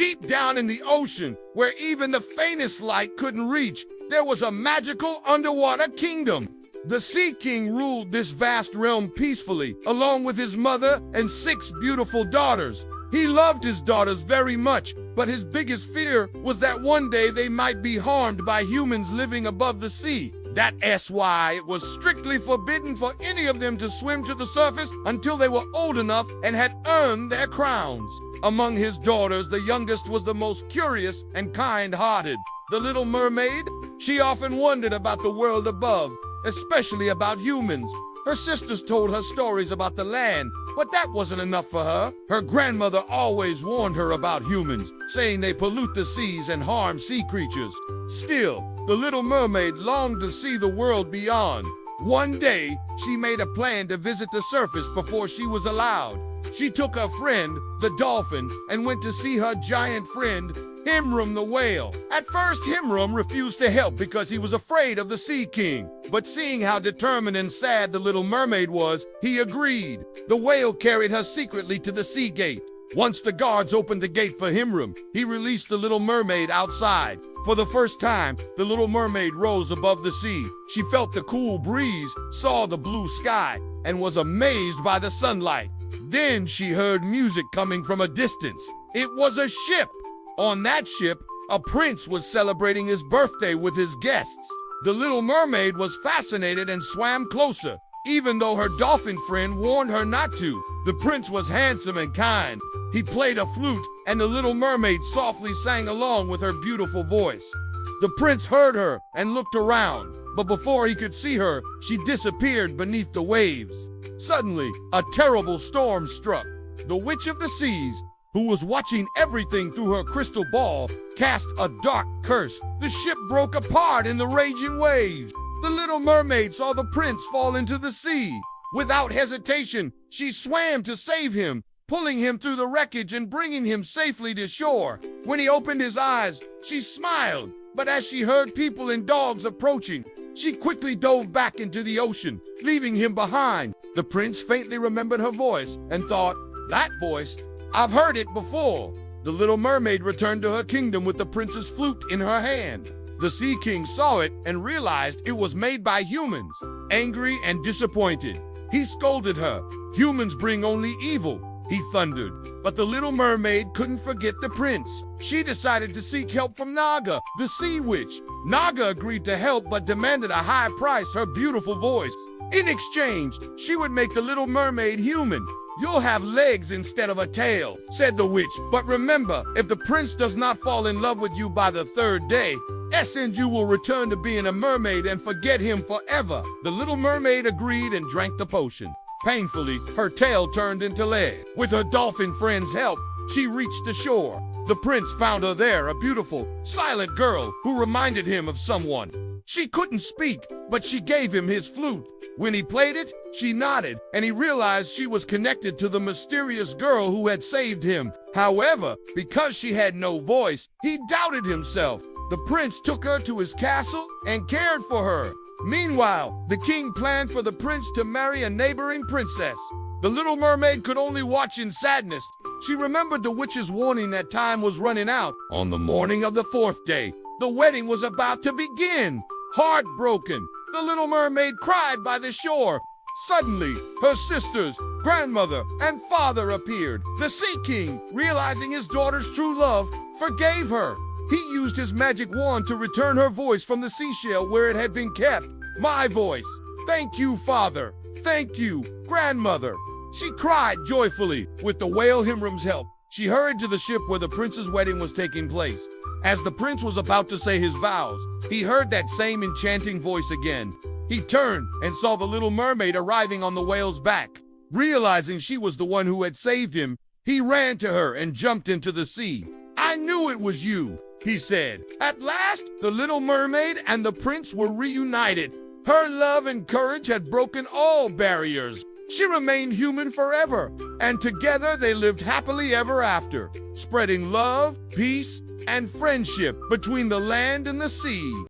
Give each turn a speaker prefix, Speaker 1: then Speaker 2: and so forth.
Speaker 1: Deep down in the ocean, where even the faintest light couldn't reach, there was a magical underwater kingdom. The Sea King ruled this vast realm peacefully, along with his mother and 6 beautiful daughters. He loved his daughters very much, but his biggest fear was that one day they might be harmed by humans living above the sea. That's why it was strictly forbidden for any of them to swim to the surface until they were old enough and had earned their crowns. Among his daughters, the youngest was the most curious and kind-hearted. The little mermaid, she often wondered about the world above, especially about humans. Her sisters told her stories about the land, but that wasn't enough for her. Her grandmother always warned her about humans, saying they pollute the seas and harm sea creatures. Still, the little mermaid longed to see the world beyond. One day, she made a plan to visit the surface before she was allowed. She took her friend, the dolphin, and went to see her giant friend, Himram the whale. At first, Himram refused to help because he was afraid of the Sea King. But seeing how determined and sad the little mermaid was, he agreed. The whale carried her secretly to the sea gate. Once the guards opened the gate for Himram, he released the little mermaid outside. For the first time, the little mermaid rose above the sea. She felt the cool breeze, saw the blue sky, and was amazed by the sunlight. Then she heard music coming from a distance. It was a ship. On that ship, a prince was celebrating his birthday with his guests. The little mermaid was fascinated and swam closer, even though her dolphin friend warned her not to. The prince was handsome and kind. He played a flute, and the little mermaid softly sang along with her beautiful voice. The prince heard her and looked around, but before he could see her, she disappeared beneath the waves. Suddenly, a terrible storm struck. The Witch of the Seas, who was watching everything through her crystal ball, cast a dark curse. The ship broke apart in the raging waves. The little mermaid saw the prince fall into the sea. Without hesitation, she swam to save him, pulling him through the wreckage and bringing him safely to shore. When he opened his eyes, she smiled, but as she heard people and dogs approaching, she quickly dove back into the ocean, leaving him behind. The prince faintly remembered her voice and thought, "That voice, I've heard it before." The little mermaid returned to her kingdom with the prince's flute in her hand. The Sea King saw it and realized it was made by humans. Angry and disappointed, he scolded her. "Humans bring only evil," he thundered. But the little mermaid couldn't forget the prince. She decided to seek help from Naga, the sea witch. Naga agreed to help but demanded a high price, her beautiful voice. In exchange, she would make the little mermaid human. "You'll have legs instead of a tail," said the witch. "But remember, if the prince does not fall in love with you by the 3rd day, you will return to being a mermaid and forget him forever." The little mermaid agreed and drank the potion. Painfully, her tail turned into lead. With her dolphin friend's help, she reached the shore. The prince found her there, a beautiful, silent girl who reminded him of someone. She couldn't speak, but she gave him his flute. When he played it, she nodded, and he realized she was connected to the mysterious girl who had saved him. However, because she had no voice, he doubted himself. The prince took her to his castle and cared for her. Meanwhile, the king planned for the prince to marry a neighboring princess. The little mermaid could only watch in sadness. She remembered the witch's warning that time was running out. On the morning of the 4th day, the wedding was about to begin. Heartbroken, the little mermaid cried by the shore. Suddenly, her sisters, grandmother, and father appeared. The Sea King, realizing his daughter's true love, forgave her. He used his magic wand to return her voice from the seashell where it had been kept. "My voice. Thank you, father. Thank you, grandmother." She cried joyfully. With the whale Himram's help, she hurried to the ship where the prince's wedding was taking place. As the prince was about to say his vows, he heard that same enchanting voice again. He turned and saw the little mermaid arriving on the whale's back. Realizing she was the one who had saved him, he ran to her and jumped into the sea. "I knew it was you," he said. At last, the little mermaid and the prince were reunited. Her love and courage had broken all barriers. She remained human forever, and together they lived happily ever after, spreading love, peace, and friendship between the land and the sea.